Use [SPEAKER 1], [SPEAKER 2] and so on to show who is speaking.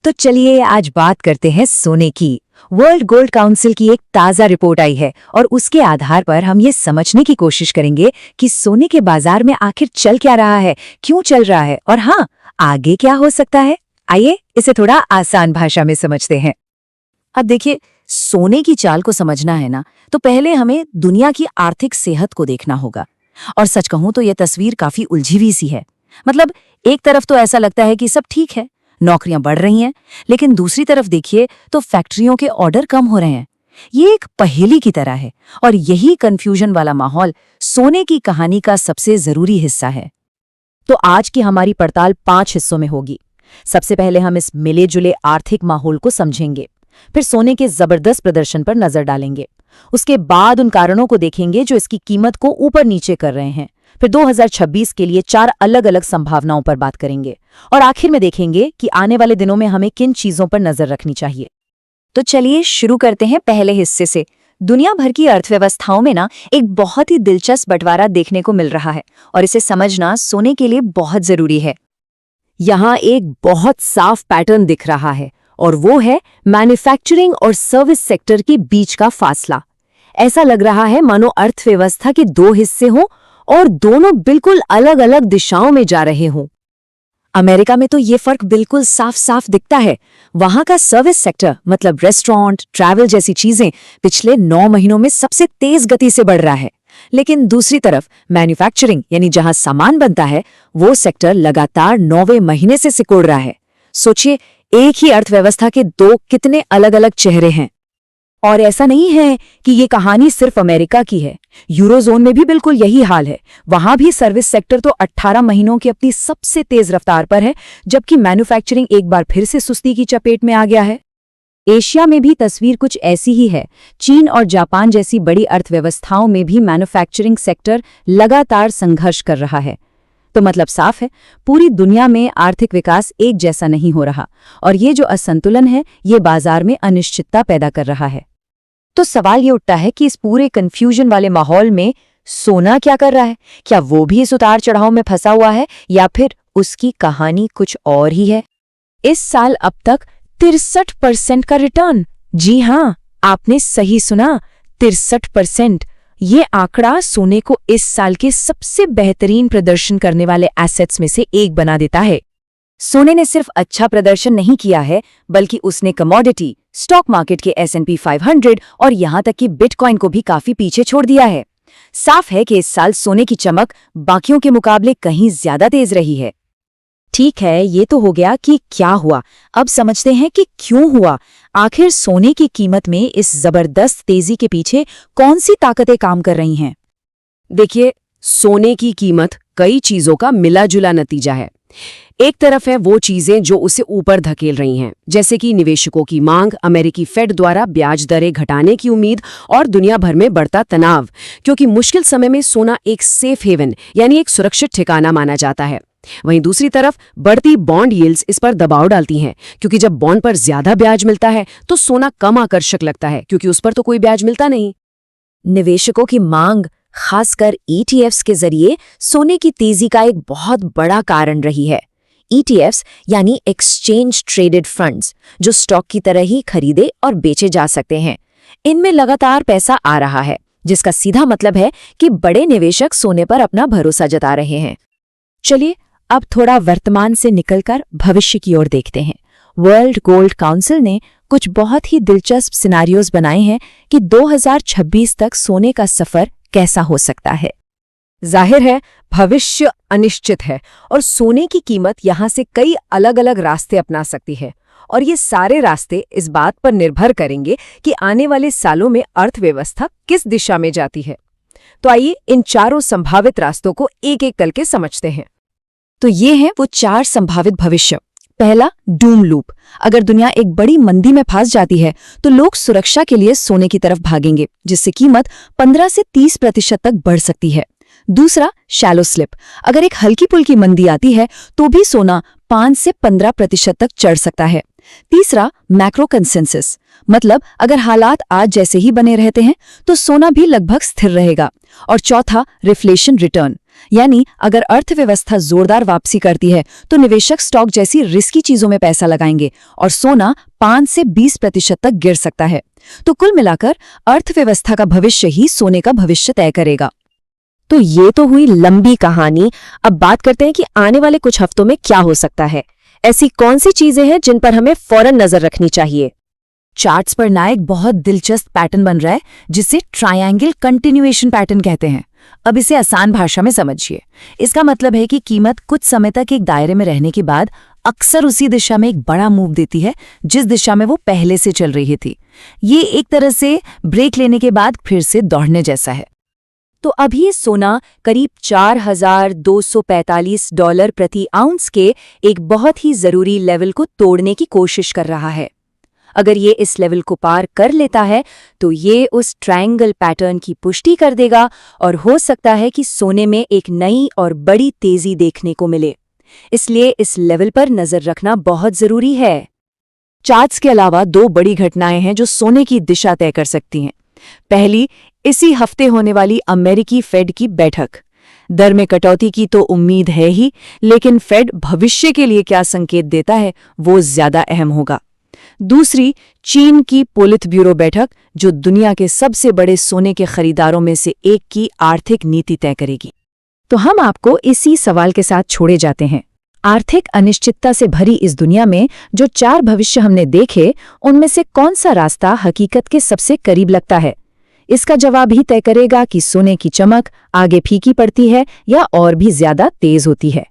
[SPEAKER 1] तो चलिए आज बात करते हैं सोने की। वर्ल्ड गोल्ड काउंसिल की एक ताज़ा रिपोर्ट आई है और उसके आधार पर हम ये समझने की कोशिश करेंगे कि सोने के बाजार में आखिर चल क्या रहा है, क्यों चल रहा है और हाँ, आगे क्या हो सकता है। आइए इसे थोड़ा आसान भाषा में समझते हैं।
[SPEAKER 2] अब देखिए, सोने की चाल को समझना है ना, तो पहले हमें दुनिया की आर्थिक सेहत को देखना होगा। और सच कहूं तो यह तस्वीर काफी उलझी हुई सी है। मतलब एक तरफ तो ऐसा लगता है कि सब ठीक है, नौकरियां बढ़ रही हैं, लेकिन दूसरी तरफ देखिए तो फैक्ट्रियों के ऑर्डर कम हो रहे हैं। ये एक पहेली की तरह है और यही कंफ्यूजन वाला माहौल सोने की कहानी का सबसे जरूरी हिस्सा है। तो आज की हमारी पड़ताल 5 हिस्सों में होगी। सबसे पहले हम इस मिले जुले आर्थिक माहौल को समझेंगे, फिर सोने के जबरदस्त प्रदर्शन पर नजर डालेंगे, उसके बाद उन कारणों को देखेंगे जो इसकी कीमत को ऊपर नीचे कर रहे हैं, फिर 2026 के लिए 4 अलग अलग संभावनाओं पर बात करेंगे और आखिर में देखेंगे कि आने वाले दिनों में हमें किन चीजों पर नजर रखनी चाहिए।
[SPEAKER 1] तो चलिए शुरू करते हैं पहले हिस्से से। दुनिया भर की अर्थव्यवस्थाओं में ना एक बहुत ही दिलचस्प बंटवारा देखने को मिल रहा है और इसे समझना सोने के लिए बहुत जरूरी है।
[SPEAKER 2] यहाँ एक बहुत साफ पैटर्न दिख रहा है और वो है मैन्युफैक्चरिंग और सर्विस सेक्टर के बीच का फासला। ऐसा लग रहा है मानो अर्थव्यवस्था के 2 हिस्से हों और दोनों बिल्कुल अलग अलग दिशाओं में जा रहे हों। अमेरिका में तो ये फर्क बिल्कुल साफ साफ दिखता है। वहां का सर्विस सेक्टर मतलब रेस्टोरेंट, ट्रैवल जैसी चीजें पिछले 9 महीनों में सबसे तेज गति से बढ़ रहा है, लेकिन दूसरी तरफ मैन्युफैक्चरिंग यानी जहां सामान बनता है वो सेक्टर लगातार 9वें महीने से सिकुड़ रहा है। सोचिए, एक ही अर्थव्यवस्था के 2 कितने अलग अलग चेहरे हैं। और ऐसा नहीं है कि ये कहानी सिर्फ अमेरिका की है, यूरोजोन में भी बिल्कुल यही हाल है। वहां भी सर्विस सेक्टर तो 18 महीनों की अपनी सबसे तेज रफ्तार पर है, जबकि मैन्युफैक्चरिंग एक बार फिर से सुस्ती की चपेट में आ गया है। एशिया में भी तस्वीर कुछ ऐसी ही है। चीन और जापान जैसी बड़ी अर्थव्यवस्थाओं में भी मैन्युफैक्चरिंग सेक्टर लगातार संघर्ष कर रहा है। तो मतलब साफ है, पूरी दुनिया में आर्थिक विकास एक जैसा नहीं हो रहा और ये जो असंतुलन है ये बाजार में अनिश्चितता पैदा कर रहा है। तो सवाल ये उठता है कि इस पूरे कंफ्यूजन वाले माहौल में सोना क्या कर रहा है? क्या वो भी इस उतार चढ़ाव में फंसा हुआ है या फिर उसकी कहानी कुछ और ही है? इस साल अब तक 63% का रिटर्न। जी हाँ, आपने सही सुना, 63%। ये आंकड़ा सोने को इस साल के सबसे बेहतरीन प्रदर्शन करने वाले एसेट्स में से एक बना देता है। सोने ने सिर्फ अच्छा प्रदर्शन नहीं किया है, बल्कि उसने कमोडिटी, स्टॉक मार्केट के S&P 500 और यहां तक कि बिटकॉइन को भी काफी पीछे छोड़ दिया है। साफ है कि इस साल सोने की चमक बाकियों के मुकाबले कहीं ज्यादा तेज रही है। ठीक है, ये तो हो गया कि क्या हुआ। अब समझते हैं कि क्यों हुआ। आखिर सोने की कीमत में इस जबरदस्त तेजी के पीछे कौन सी ताकतें काम कर रही हैं?
[SPEAKER 3] देखिए, सोने की कीमत कई चीजों का मिला जुला नतीजा है। एक तरफ है वो चीजें जो उसे ऊपर धकेल रही हैं, जैसे कि निवेशकों की मांग, अमेरिकी फेड द्वारा ब्याज दरें घटाने की उम्मीद और दुनिया भर में बढ़ता तनाव, क्योंकि मुश्किल समय में सोना एक सेफ हेवन यानी एक सुरक्षित ठिकाना माना जाता है। वहीं दूसरी तरफ बढ़ती बॉन्ड यील्ड्स इस पर दबाव डालती हैं, क्योंकि जब बॉन्ड पर ज्यादा ब्याज मिलता है तो सोना कम आकर्षक लगता है, क्योंकि उस पर तो कोई ब्याज मिलता नहीं।
[SPEAKER 2] निवेशकों की मांग, खासकर ETFs के जरिए सोने की तेजी का एक बहुत बड़ा कारण रही है। ETFs यानी एक्सचेंज ट्रेडेड फंड्स, जो स्टॉक की तरह ही खरीदे और बेचे जा सकते हैं। इनमें लगातार पैसा आ रहा है, जिसका सीधा मतलब है कि बड़े निवेशक सोने पर अपना भरोसा जता रहे हैं। चलिए अब थोड़ा वर्तमान से निकलकर भविष्य की ओर देखते हैं। वर्ल्ड गोल्ड काउंसिल ने कुछ बहुत ही दिलचस्प सिनारियोज बनाए हैं कि 2026 तक सोने का सफर कैसा हो सकता है।
[SPEAKER 3] जाहिर है, भविष्य अनिश्चित है और सोने की कीमत यहाँ से कई अलग अलग रास्ते अपना सकती है और ये सारे रास्ते इस बात पर निर्भर करेंगे कि आने वाले सालों में अर्थव्यवस्था किस दिशा में जाती है। तो आइए इन चारों संभावित रास्तों को एक एक करके समझते हैं।
[SPEAKER 2] तो ये हैं वो 4 संभावित भविष्य। पहला, डूम लूप। अगर दुनिया एक बड़ी मंदी में फंस जाती है तो लोग सुरक्षा के लिए सोने की तरफ भागेंगे, जिससे कीमत 15 से 30% तक बढ़ सकती है। दूसरा, शैलो स्लिप। अगर एक हल्की पुल्की मंदी आती है तो भी सोना 5 से 15% तक चढ़ सकता है।
[SPEAKER 1] तीसरा, मैक्रो कंसेंसस, मतलब अगर हालात आज जैसे ही बने रहते हैं तो सोना भी लगभग स्थिर रहेगा। और चौथा, रिफ्लेशन रिटर्न, यानी अगर अर्थव्यवस्था जोरदार वापसी करती है तो निवेशक स्टॉक जैसी रिस्की चीजों में पैसा लगाएंगे और सोना 5 से 20% तक गिर सकता है। तो कुल मिलाकर अर्थव्यवस्था का भविष्य ही सोने का भविष्य तय करेगा।
[SPEAKER 2] तो ये तो हुई लंबी कहानी। अब बात करते हैं कि आने वाले कुछ हफ्तों में क्या हो सकता है। ऐसी कौन सी चीजें हैं जिन पर हमें फौरन नजर रखनी चाहिए?
[SPEAKER 1] चार्ट्स पर ना एक बहुत दिलचस्प पैटर्न बन रहा है जिसे ट्रायंगल कंटिन्यूएशन पैटर्न कहते हैं। अब इसे आसान भाषा में समझिए। इसका मतलब है कि कीमत कुछ समय तक एक दायरे में रहने के बाद अक्सर उसी दिशा में एक बड़ा मूव देती है जिस दिशा में वो पहले से चल रही थी। ये एक तरह से ब्रेक लेने के बाद फिर से दौड़ने जैसा है।
[SPEAKER 2] तो अभी सोना करीब $4,245 प्रति आउंस के एक बहुत ही जरूरी लेवल को तोड़ने की कोशिश कर रहा है। अगर ये इस लेवल को पार कर लेता है तो ये उस ट्रायंगल पैटर्न की पुष्टि कर देगा और हो सकता है कि सोने में एक नई और बड़ी तेजी देखने को मिले। इसलिए इस लेवल पर नजर रखना बहुत जरूरी है।
[SPEAKER 1] चार्ट्स के अलावा 2 बड़ी घटनाएं हैं जो सोने की दिशा तय कर सकती हैं। पहली, इसी हफ्ते होने वाली अमेरिकी फेड की बैठक। दर में कटौती की तो उम्मीद है ही, लेकिन फेड भविष्य के लिए क्या संकेत देता है वो ज्यादा अहम होगा। दूसरी, चीन की पोलित ब्यूरो बैठक जो दुनिया के सबसे बड़े सोने के खरीदारों में से एक की आर्थिक नीति तय करेगी। तो हम आपको इसी सवाल के साथ छोड़े जाते हैं। आर्थिक अनिश्चितता से भरी इस दुनिया में जो 4 भविष्य हमने देखे, उनमें से कौन सा रास्ता हकीकत के सबसे करीब लगता है? इसका जवाब ही तय करेगा कि सोने की चमक आगे फीकी पड़ती है या और भी ज्यादा तेज होती है।